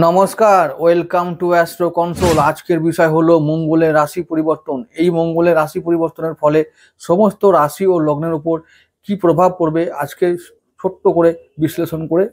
নমস্কার, welcome to astro console. আজকের বিষয় হলো মঙ্গলের রাশি পরিবর্তন। এই মঙ্গলের রাশি পরিবর্তনের ফলে সমস্ত রাশি ও লগ্নের উপর কি প্রভাব পড়বে আজকে ছোট্ট করে বিশ্লেষণ করে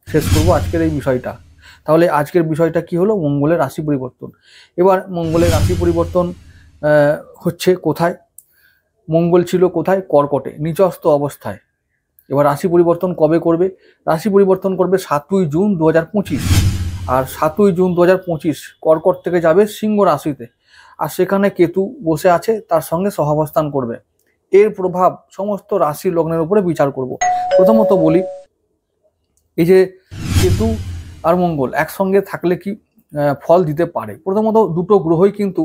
শেষ করব আজকের এই বিষয়টা। তাহলে আজকের বিষয়টা কি হলো? মঙ্গলের রাশি পরিবর্তন। এবার মঙ্গলের রাশি পরিবর্তন হচ্ছে কোথায়? মঙ্গল ছিল কোথায়? কর্কটে, নিচস্থ অবস্থায়। এবার রাশি পরিবর্তন কবে করবে? রাশি পরিবর্তন করবে 7ই জুন 2025। আর 7ই জুন 2025 কর্কট থেকে যাবে সিংহ রাশিতে, আর সেখানে কেতু বসে আছে, তার সঙ্গে সহাবস্থান করবে। এর প্রভাব সমস্ত রাশি লগ্নের উপরে বিচার করব। প্রথমত বলি, এই যে কেতু আর মঙ্গল একসঙ্গে থাকলে কি ফল দিতে পারে। প্রথমত দুটো গ্রহই কিন্তু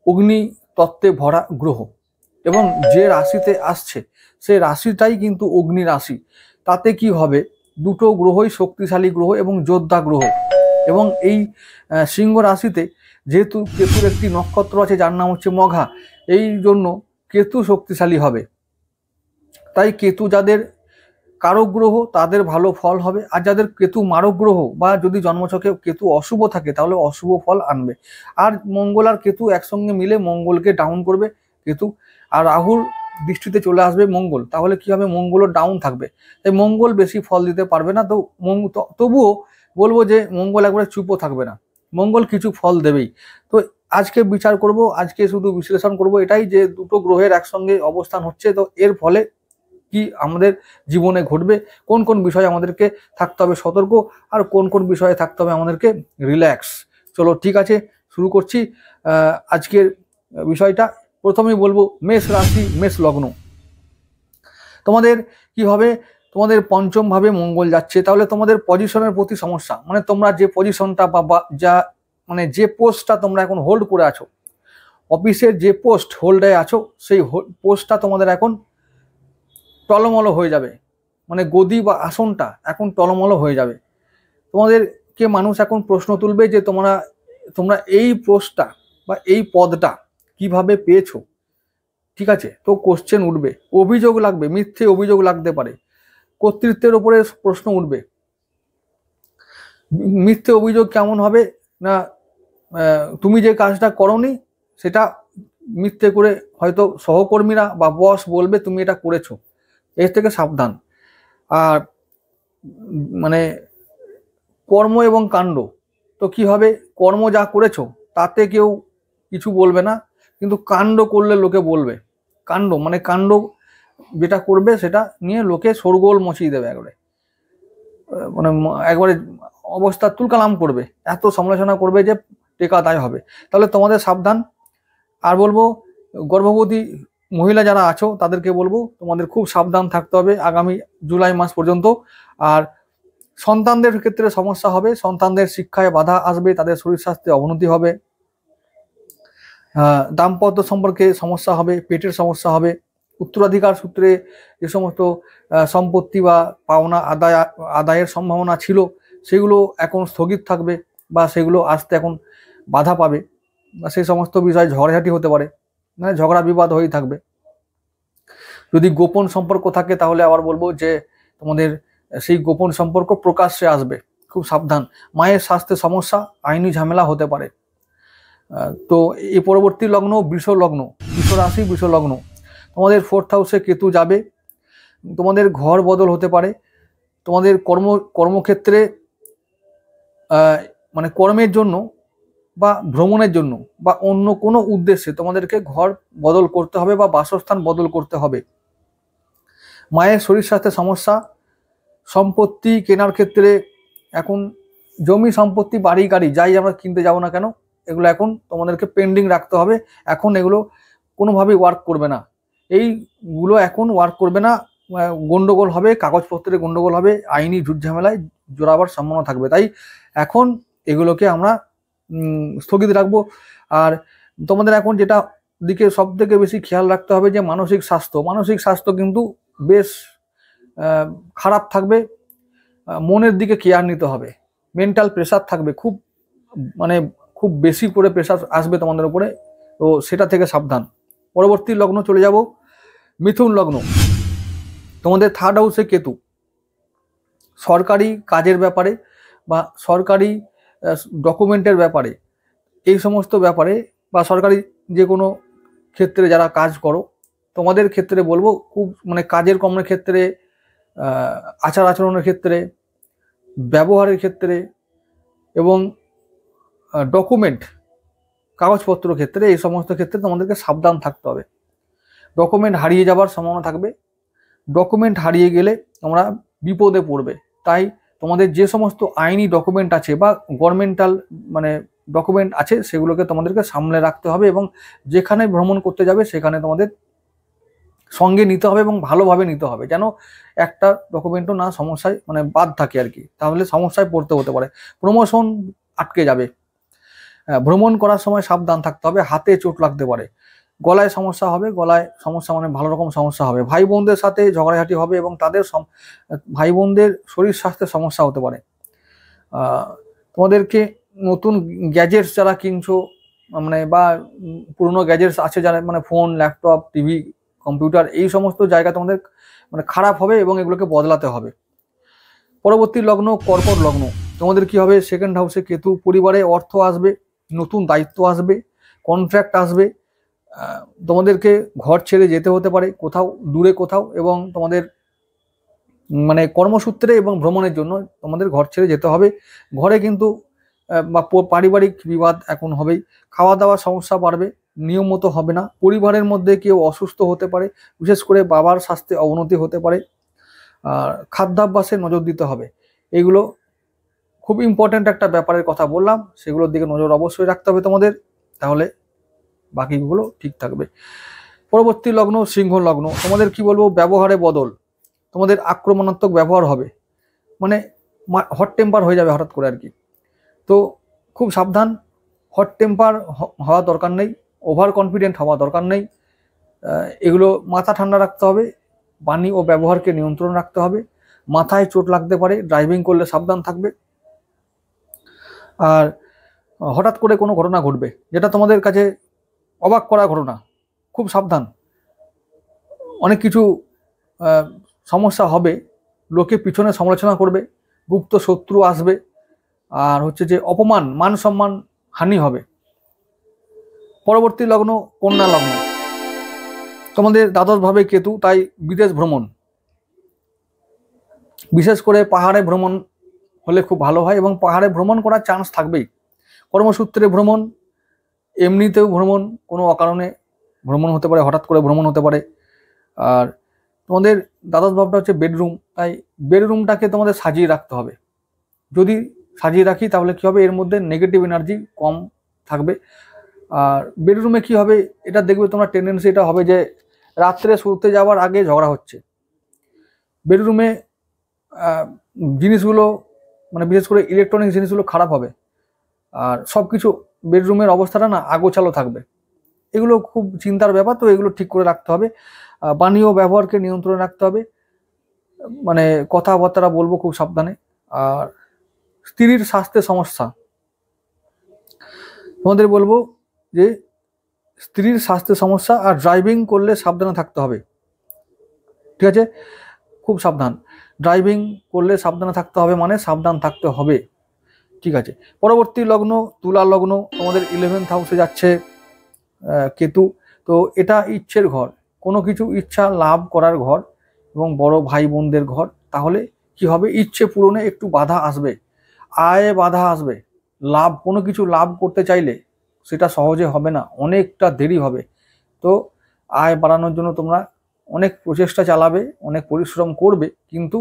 অগ্নি তত্ত্বে ভরা গ্রহ, এবং যে রাশিতে আসছে সেই রাশিটাই কিন্তু অগ্নি রাশি। তাতে কি হবে, দুটো গ্রহই শক্তিশালী গ্রহ এবং যোদ্ধা গ্রহ। এবং এই সিংহ রাশিতে যেহেতু কেতুর একটি নক্ষত্র আছে যার নাম হচ্ছে মঘা, এই জন্য কেতু শক্তিশালী হবে। তাই কেতু যাদের কারক গ্রহ তাদের ভালো ফল হবে, আর যাদের কেতু মারক গ্রহ বা যদি জন্মছকে কেতু অশুভ থাকে তাহলে অশুভ ফল আনবে। আর মঙ্গল আর কেতু একসঙ্গে মিলে মঙ্গলকে ডাউন করবে কেতু, আর রাহুর দৃষ্টিতে চলে আসবে মঙ্গল। তাহলে কি হবে? মঙ্গলও ডাউন থাকবে, তাই মঙ্গল বেশি ফল দিতে পারবে না। তো তবুও বলবো যে মঙ্গল একবারে চুপও থাকবে না, মঙ্গল কিছু ফল দেবেই। তো আজকে বিচার করব, আজকে শুধু বিশ্লেষণ করব এটাই যে দুটো গ্রহের একসঙ্গে অবস্থান হচ্ছে, তো এর ফলে কি আমাদের জীবনে ঘটবে, কোন কোন বিষয়ে আমাদেরকে থাকতে হবে সতর্ক, আর কোন কোন বিষয়ে থাকতে হবে আমাদেরকে রিল্যাক্স। চলো ঠিক আছে, শুরু করছি আজকের বিষয়টা। প্রথমেই বলবো মেষ রাশি, মেষ লগ্ন। তোমাদের কি হবে? তোমাদের পঞ্চম ভাবে মঙ্গল যাচ্ছে, তাহলে তোমাদের পজিশনের প্রতি সমস্যা, মানে তোমরা যে পজিশনটা বা যা মানে যে পোস্টটা তোমরা এখন হোল্ড করে আছো, অফিসের যে পোস্ট হোল্ডে আছো, সেই পোস্টটা তোমাদের এখন টলমল হয়ে যাবে। মানে গদি বা আসনটা এখন টলমল হয়ে যাবে। তোমাদেরকে মানুষ এখন প্রশ্ন তুলবে যে তোমরা এই পোস্টটা বা এই পদটা কিভাবে পেয়েছো। ঠিক আছে, তো কোশ্চেন উঠবে, অভিযোগ লাগবে, মিথ্যে অভিযোগ লাগতে পারে, কর্তৃত্বের উপরে প্রশ্ন উঠবে। মিথ্যে অভিযোগ কেমন হবে না, তুমি যে কাজটা করোনি সেটা মিথ্যে করে হয়তো সহকর্মীরা বা বস বলবে তুমি এটা করেছো, এর থেকে সাবধান। আর মানে কর্ম এবং কাণ্ড, তো কি হবে? কর্ম যা করেছো তাতে কেউ কিছু বলবে না, কিন্তু কাণ্ড করলে লোকে বলবে। কাণ্ড মানে কাণ্ড যেটা করবে সেটা নিয়ে লোকে শোরগোল মচিয়ে দেবে, মানে একবারে অবস্থা তুলকালাম করবে, এত সমালোচনা করবে যে টেকা দায় হবে। তাহলে তোমাদের সাবধান। আর বলবো গর্ভবতী মহিলা যারা আছো তাদেরকে বলবো তোমাদের খুব সাবধান থাকতে হবে আগামী জুলাই মাস পর্যন্ত। আর সন্তানদের ক্ষেত্রে সমস্যা হবে, সন্তানদের শিক্ষায় বাধা আসবে, তাদের শরীর স্বাস্থ্যে অবনতি হবে, দাম্পত্য সম্পর্কে সমস্যা হবে, পেটের সমস্যা হবে, উত্তরাধিকার সূত্রে যে সমস্ত সম্পত্তি বা পাওনা আদায়ের সম্ভাবনা ছিল সেগুলো এখন স্থগিত থাকবে, বা সেগুলো আসতে এখন বাধা পাবে, বা সেই সমস্ত বিষয়ে ঝগড়াঝাটি হতে পারে, মানে ঝগড়া বিবাদ হয়েই থাকবে। যদি গোপন সম্পর্ক থাকে তাহলে আবার বলবো যে তোমাদের সেই গোপন সম্পর্ক প্রকাশ্যে আসবে, খুব সাবধান। মায়ের স্বাস্থ্যে সমস্যা, আইনি ঝামেলা হতে পারে। তো এই পরবর্তী লগ্ন বৃষ লগ্ন, বৃষ রাশি, বৃষ লগ্ন। তোমাদের 4th হাউসে কেতু যাবে, তোমাদের ঘর বদল হতে পারে, তোমাদের কর্মক্ষেত্রে মানে কর্মের জন্য বা ভ্রমণের জন্য বা অন্য কোনো উদ্দেশ্যে তোমাদেরকে ঘর বদল করতে হবে বা বাসস্থান বদল করতে হবে। মায়ের শরীর স্বাস্থ্যের সমস্যা, সম্পত্তি কেনার ক্ষেত্রে এখন জমি সম্পত্তি বাড়ি গাড়ি যাই আমরা কিনতে যাব না কেন, এগুলো এখন তোমাদেরকে পেন্ডিং রাখতে হবে। এখন এগুলো কোনোভাবেই ওয়ার্ক করবে না, এইগুলো এখন ওয়ার্ক করবে না, গন্ডগোল হবে, কাগজপত্রে গন্ডগোল হবে, আইনি ঝুটঝামেলায় জড়াবার সম্ভাবনা থাকবে। তাই এখন এগুলোকে আমরা স্থগিত রাখবো। আর তোমাদের এখন যেটা দিকে সব থেকে বেশি খেয়াল রাখতে হবে যে মানসিক স্বাস্থ্য, মানসিক স্বাস্থ্য কিন্তু বেশ খারাপ থাকবে, মনের দিকে কেয়ার নিতে হবে, মেন্টাল প্রেশার থাকবে, খুব বেশি করে প্রেশার আসবে তোমাদের উপরে, তো সেটা থেকে সাবধান। পরবর্তী লগ্ন চলে যাব মিথুন লগ্ন। তোমাদের 3rd হাউসে কেতু, সরকারি কাজের ব্যাপারে বা সরকারি ডকুমেন্টের ব্যাপারে, এই সমস্ত ব্যাপারে, বা সরকারি যে কোনো ক্ষেত্রে যারা কাজ করো, তোমাদের ক্ষেত্রে বলবো খুব মানে কাজের কর্মের ক্ষেত্রে, আচার আচরণের ক্ষেত্রে, ব্যবহারের ক্ষেত্রে এবং ডকুমেন্ট কাগজপত্র ক্ষেত্রে, এই সমস্ত ক্ষেত্রে তোমাদেরকে সাবধান থাকতে হবে। ডকুমেন্ট হারিয়ে যাবার সম্ভাবনা থাকবে। ডকুমেন্ট হারিয়ে গেলে তোমরা বিপদে পড়বে। তাই তোমাদের যে সমস্ত আইনি ডকুমেন্ট আছে বা গভর্নমেন্টাল মানে ডকুমেন্ট আছে, সেগুলোকে তোমাদেরকে সামলে রাখতে হবে এবং যেখানে ভ্রমণ করতে যাবে সেখানে তোমাদের সঙ্গে নিতে হবে এবং ভালোভাবে নিতে হবে, যেন একটা ডকুমেন্টও না সমস্যায় মানে বাদ থাকে আর কি, তাহলে সমস্যায় পড়তে হতে পারে, প্রমোশন আটকে যাবে। ভ্রমণ করার সময় সাবধান থাকতে হবে, হাতে চোট লাগতে পারে, গলায় সমস্যা হবে, গলায় সমস্যা মানে ভালো রকম সমস্যা হবে, ভাই বোনদের সাথে ঝগড়াঝাটি হবে এবং তাদের ভাই বোনদের শরীর স্বাস্থ্যের সমস্যা হতে পারে। তোমাদেরকে নতুন গ্যাজেটস যারা কিনছো মানে বা পুরনো গ্যাজেটস আছে যারা মানে ফোন, ল্যাপটপ, টিভি, কম্পিউটার, এই সমস্ত জায়গা তোমাদের মানে খারাপ হবে এবং এগুলোকে বদলাতে হবে। পরবর্তী লগ্ন কর্কট লগ্ন, তোমাদের কি হবে? সেকেন্ড হাউসে কেতু, পরিবারে অর্থ আসবে, নতুন দায়িত্ব আসবে, কন্ট্রাক্ট আসবে, তোমাদেরকে ঘর ছেড়ে যেতে হতে পারে কোথাও দূরে কোথাও, এবং তোমাদের মানে কর্মসূত্রে এবং ভ্রমণের জন্য তোমাদের ঘর ছেড়ে যেতে হবে। ঘরে কিন্তু বা পারিবারিক বিবাদ এখন হবেই, খাওয়া দাওয়ার সমস্যা বাড়বে, নিয়ম মতো হবে না, পরিবারের মধ্যে কেউ অসুস্থ হতে পারে, বিশেষ করে বাবার স্বাস্থ্যে অবনতি হতে পারে, আর খাদ্যাভ্যাসে নজর দিতে হবে। এগুলো খুব ইম্পর্ট্যান্ট একটা ব্যাপারের কথা বললাম, সেগুলোর দিকে নজর অবশ্যই রাখতে হবে তোমাদের, তাহলে বাকিগুলো ঠিক থাকবে। পরবর্তী লগ্ন সিংহ লগ্ন, তোমাদের কি বলবো, ব্যবহারে বদল, তোমাদের আক্রমণাত্মক ব্যবহার হবে, মানে হট টেম্পার হয়ে যাবে হঠাৎ করে আর কি। তো খুব সাবধান, হট টেম্পার হওয়া দরকার নেই, ওভার কনফিডেন্ট হওয়া দরকার নেই, এগুলো মাথা ঠান্ডা রাখতে হবে, বাণী ও ব্যবহারকে নিয়ন্ত্রণ রাখতে হবে, মাথায় চোট লাগতে পারে, ড্রাইভিং করলে সাবধান থাকবে, আর হঠাৎ করে কোনো ঘটনা ঘটবে যেটা তোমাদের কাছে অবাক করা ঘটনা, খুব সাবধান, অনেক কিছু সমস্যা হবে, লোকে পিছনে সমালোচনা করবে, গুপ্ত শত্রু আসবে, আর হচ্ছে যে অপমান, মান সম্মান হানি হবে। পরবর্তী লগ্ন কন্যা লগ্ন, তোমাদের দ্বাদশভাবে কেতু, তাই বিদেশ ভ্রমণ, বিশেষ করে পাহাড়ে ভ্রমণ হলে খুব ভালো হয় এবং পাহাড়ে ভ্রমণ করার চান্স থাকবেই। কর্মসূত্রে ভ্রমণ, এমনিতেও ভ্রমণ, কোনো অকারণে ভ্রমণ হতে পারে, হঠাৎ করে ভ্রমণ হতে পারে। আর তোমাদের দ্বাদশ ভাবটা হচ্ছে বেডরুম, তাই বেডরুমটাকে তোমাদের সাজিয়ে রাখতে হবে। যদি সাজিয়ে রাখি তাহলে কি হবে, এর মধ্যে নেগেটিভ এনার্জি কম থাকবে। আর বেডরুমে কি হবে, এটা দেখবে তোমরা টেন্ডেন্সি এটা হবে যে রাত্রে শুতে যাওয়ার আগে ঝগড়া হচ্ছে। বেডরুমে জিনিসগুলো মানে বিশেষ করে ইলেকট্রনিক্স জিনিসগুলো খারাপ হবে, আর সব কিছু বেডরুমের অবস্থাটা না আগোছালো থাকবে। এগুলো খুব চিন্তার ব্যাপার, তো এগুলো ঠিক করে রাখতে হবে। বাণী ও ব্যবহারকে নিয়ন্ত্রণে রাখতে হবে, মানে কথাবার্তা বলবো খুব সাবধানে। আর স্ত্রীর স্বাস্থ্যের সমস্যা, তোমাদের বলবো যে স্ত্রীর স্বাস্থ্যের সমস্যা আর ড্রাইভিং করলে সাবধানে থাকতে হবে, ঠিক আছে? খুব সাবধান, ড্রাইভিং করলে সাবধানে থাকতে হবে, মানে সাবধান থাকতে হবে, ঠিক আছে? পরবর্তী লগ্ন তুলা লগ্ন, তোমাদের 11th হাউসে যাচ্ছে কেতু, তো এটা ইচ্ছের ঘর, কোনো কিছু ইচ্ছা লাভ করার ঘর এবং বড় ভাই বোনদের ঘর। তাহলে কি হবে, ইচ্ছে পূরণে একটু বাধা আসবে, আয়ে বাধা আসবে, লাভ কোনো কিছু লাভ করতে চাইলে সেটা সহজে হবে না, অনেকটা দেরি হবে। তো আয় বাড়ানোর জন্য তোমরা অনেক প্রচেষ্টা চালাবে, অনেক পরিশ্রম করবে, কিন্তু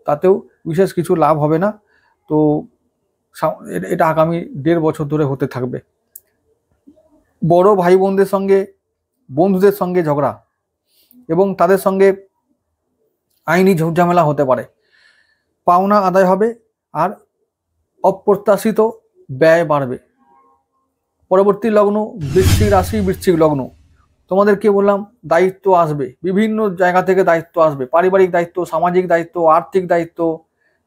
তাতেও বিশেষ কিছু লাভ হবে না। তো এটা আগামী 1.5 বছর ধরে হতে থাকবে। বড় ভাই বোনদের সঙ্গে, বন্ধুদের সঙ্গে ঝগড়া এবং তাদের সঙ্গে আইনি ঝামেলা হতে পারে, পাওনা আদায় হবে আর অপ্রত্যাশিত ব্যয় বাড়বে। পরবর্তী লগ্ন বৃশ্চিক রাশি, বৃশ্চিক লগ্ন, তোমাদেরকে বললাম দায়িত্ব আসবে, বিভিন্ন জায়গা থেকে দায়িত্ব আসবে, পারিবারিক দায়িত্ব, সামাজিক দায়িত্ব, আর্থিক দায়িত্ব,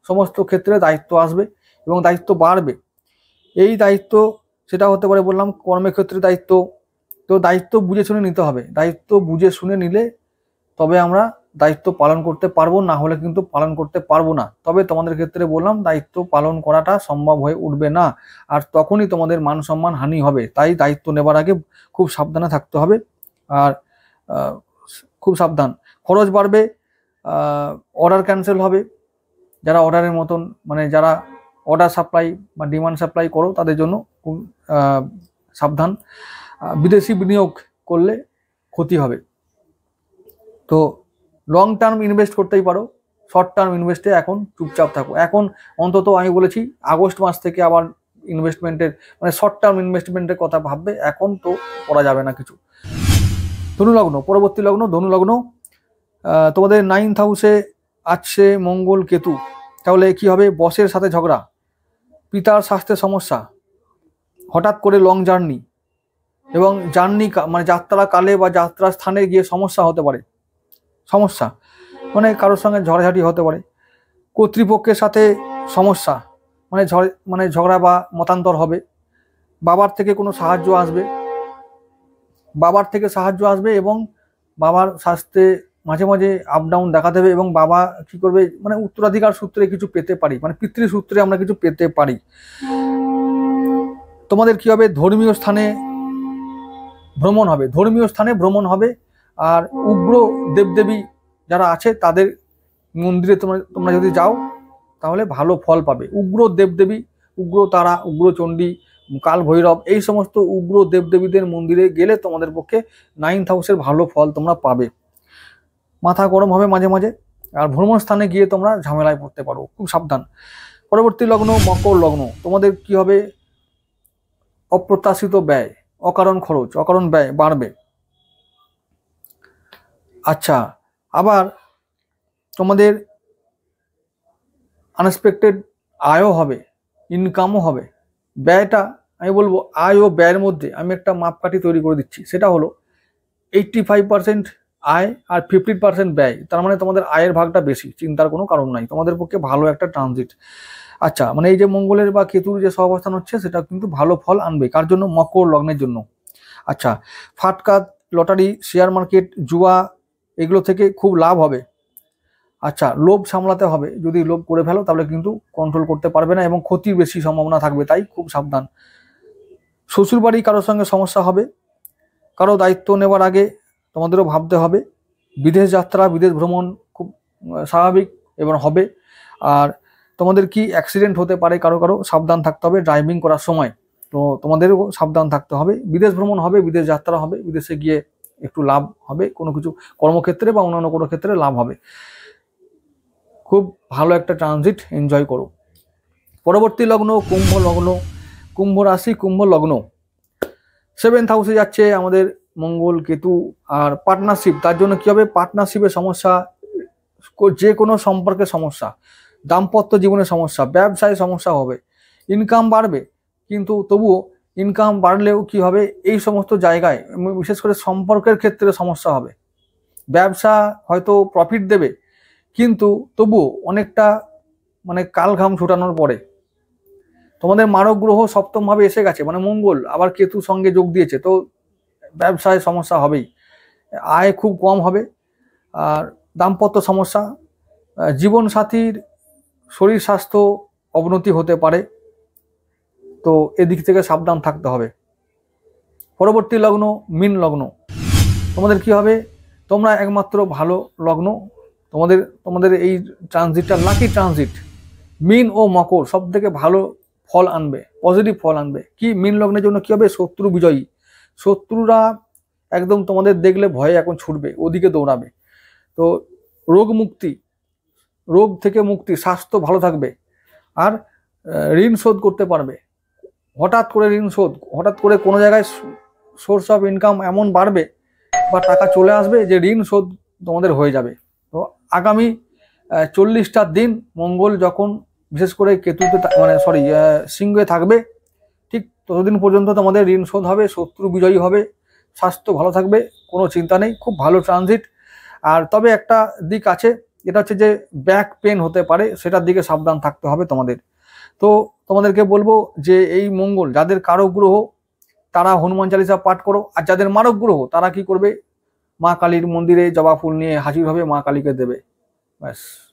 সমস্ত ক্ষেত্রে দায়িত্ব আসবে এবং দায়িত্ব বাড়বে। এই দায়িত্ব সেটা হতে পারে বললাম কর্মক্ষেত্রে দায়িত্ব, তো দায়িত্ব বুঝে শুনে নিতে হবে, দায়িত্ব বুঝে শুনে নিলে তবে আমরা দায়িত্ব পালন করতে পারবো, না হলে কিন্তু পালন করতে পারবো না। তবে তোমাদের ক্ষেত্রে বললাম দায়িত্ব পালন করাটা সম্ভব হয়ে উঠবে না, আর তখনই তোমাদের মান সম্মান হানি হবে। তাই দায়িত্ব নেবার আগে খুব সাবধানে থাকতে হবে। আর খুব সাবধান, খরচ বাড়বে, অর্ডার ক্যান্সেল হবে। যারা অর্ডারের মতন মানে যারা অর্ডার সাপ্লাই বা ডিমান্ড সাপ্লাই করো তাদের জন্য খুব সাবধান। বিদেশি বিনিয়োগ করলে ক্ষতি হবে। তো লং টার্ম ইনভেস্ট করতেই পারো, শর্ট টার্ম ইনভেস্টে এখন চুপচাপ থাকো। এখন অন্তত আমি বলেছি আগস্ট মাস থেকে আবার ইনভেস্টমেন্টের মানে শর্ট টার্ম ইনভেস্টমেন্টের কথা ভাববে, এখন তো করা যাবে না কিছু। ধনু লগ্ন, পরবর্তী লগ্ন ধনু লগ্ন। তোমাদের 9th হাউসে আছে মঙ্গল কেতু। তাহলে কি হবে? বসের সাথে ঝগড়া, পিতার স্বাস্থ্যের সমস্যা, হঠাৎ করে লং জার্নি এবং জার্নি মানে যাত্রা কালে বা যাত্রা স্থানে গিয়ে সমস্যা হতে পারে। সমস্যা মানে কারোর সঙ্গে ঝগড়াঝাটি হতে পারে, কর্তৃপক্ষের সাথে সমস্যা মানে ঝগড়া বা মতান্তর হবে, বাবার থেকে কোনো সাহায্য আসবে, বাবার থেকে সাহায্য আসবে এবং বাবার স্বাস্থ্যে মাঝে মাঝে আপ ডাউন দেখা দেবে এবং বাবা কি করবে মানে উত্তরাধিকার সূত্রে কিছু পেতে পারি, মানে পিতৃসূত্রে আমরা কিছু পেতে পারি। তোমাদের কি হবে? ধর্মীয় স্থানে ভ্রমণ হবে, ধর্মীয় স্থানে ভ্রমণ হবে। আর উগ্র দেবদেবী যারা আছে তাদের মন্দিরে তোমরা যদি যাও তাহলে ভালো ফল পাবে। উগ্র দেবদেবী, উগ্র তারা, উগ্র চণ্ডী, কাল ভৈরব, এই সমস্ত উগ্র দেবদেবীদের মন্দিরে গেলে তোমাদের পক্ষে 9th হাউসের ভালো ফল তোমরা পাবে। মাথা গরম হবে মাঝে মাঝে, আর ভ্রমণ স্থানে গিয়ে তোমরা ঝামেলায় পড়তে পারো, খুব সাবধান। পরবর্তী লগ্ন মকর লগ্ন। তোমাদের কি হবে? অপ্রত্যাশিত ব্যয়, অকারণ খরচ, অকারণ ব্যয় বাড়বে। আচ্ছা, আবার তোমাদের আনএক্সপেক্টেড আয়ও হবে, ইনকামও হবে। ব্যয়টা আমি বলবো আয় ও ব্যয়ের মধ্যে আমি একটা মাপকাঠি তৈরি করে দিচ্ছি, সেটা হলো 85% আয় আর 15% ব্যয়। তার মানে তোমাদের আয়ের ভাগটা বেশি, চিন্তার কোনো কারণ নাই, তোমাদের পক্ষে ভালো একটা ট্রানজিট। আচ্ছা, মানে এই যে মঙ্গলের বা কেতুর যে সহাবস্থান হচ্ছে সেটা কিন্তু ভালো ফল আনবে। কার জন্য? মকর লগ্নের জন্য। আচ্ছা, ফাটকা, লটারি, শেয়ার মার্কেট, জুয়া, এগুলো থেকে খুব লাভ হবে। আচ্ছা, লোভ সামলাতে হবে, যদি লোভ করে ফেলো তাহলে কিন্তু কন্ট্রোল করতে পারবে না এবং ক্ষতির বেশি সম্ভাবনা থাকবে, তাই খুব সাবধান। শ্বশুরবাড়ি কারোর সঙ্গে সমস্যা হবে, কারো দায়িত্ব নেওয়ার আগে তোমাদেরও ভাবতে হবে। বিদেশ যাত্রা, বিদেশ ভ্রমণ খুব স্বাভাবিক এবং হবে। আর তোমাদের কি অ্যাক্সিডেন্ট হতে পারে, কারো কারো সাবধান থাকতে হবে ড্রাইভিং করার সময়, তো তোমাদেরও সাবধান থাকতে হবে। বিদেশ ভ্রমণ হবে, বিদেশ যাত্রা হবে, বিদেশে গিয়ে একটু লাভ হবে, কোনো কিছু কর্মক্ষেত্রে বা অন্যান্য কোনো ক্ষেত্রে লাভ হবে। খুব ভালো একটা ট্রানজিট এনজয় করো। পরবর্তী লগ্ন কুম্ভ লগ্ন, কুম্ভ রাশি, কুম্ভ লগ্ন। 7th হাউসে যাচ্ছে আমাদের মঙ্গল কেতু। আর পার্টনারশিপ, তার জন্য কি হবে? পার্টনারশিপের সমস্যা, যে কোনো সম্পর্কের সমস্যা, দাম্পত্য জীবনের সমস্যা, ব্যবসায় সমস্যা হবে। ইনকাম বাড়বে, কিন্তু তবুও ইনকাম বাড়লেও কি হবে? এই সমস্ত জায়গায় বিশেষ করে সম্পর্কের ক্ষেত্রে সমস্যা হবে। ব্যবসা হয়তো প্রফিট দেবে, কিন্তু তবুও অনেকটা মানে কাল ঘাম ছুটানোর পরে তোমাদের মারক গ্রহ 7ম ভাবে এসে গেছে, মানে মঙ্গল আবার কেতু সঙ্গে যোগ দিয়েছে, তো ব্যবসায় সমস্যা হবেই, আয় খুব কম হবে। আর দাম্পত্য সমস্যা, জীবনসাথীর শরীর স্বাস্থ্য অবনতি হতে পারে, তো এদিক থেকে সাবধান থাকতে হবে। পরবর্তী লগ্ন মীন লগ্ন। তোমাদের কি হবে? তোমরা একমাত্র ভালো লগ্ন, তোমাদের এই ট্রানজিটটা লাকি ট্রানজিট। মীন ও মকর সব থেকে ভালো ফল আনবে, পজিটিভ ফল আনবে। কি মীন লগ্নের জন্য কি হবে? শত্রু বিজয়ী, শত্রুরা একদম তোমাদের দেখলে ভয়ে এখন ছুটবে, ওদিকে দৌড়াবে। তো রোগ মুক্তি, রোগ থেকে মুক্তি, স্বাস্থ্য ভালো থাকবে। আর ঋণ শোধ করতে পারবে। হঠাৎ করে ঋণ শোধ, হঠাৎ করে কোনো জায়গায় সোর্স অফ ইনকাম এমন বাড়বে বা টাকা চলে আসবে যে ঋণ শোধ তোমাদের হয়ে যাবে। তো আগামী 40টা দিন মঙ্গল যখন বিশেষ করে কেতুতে মানে সিংহে থাকবে, ঠিক ততদিন পর্যন্ত তোমাদের ঋণ শোধ হবে, শত্রু বিজয়ী হবে, স্বাস্থ্য ভালো থাকবে, কোনো চিন্তা নেই, খুব ভালো ট্রানজিট। আর তবে একটা দিক আছে, যেটা হচ্ছে যে ব্যাক পেন হতে পারে, সেটার দিকে সাবধান থাকতে হবে তোমাদের। তো তোমাদেরকে বলবো যে এই মঙ্গল যাদের কারক গ্রহ তারা হনুমান চালিসা পাঠ করো, আর যাদের মারক গ্রহ তারা কি করবে? মা কালীর মন্দিরে জবা ফুল নিয়ে হাজির হবে, মা কালীকে দেবে। ব্যাস।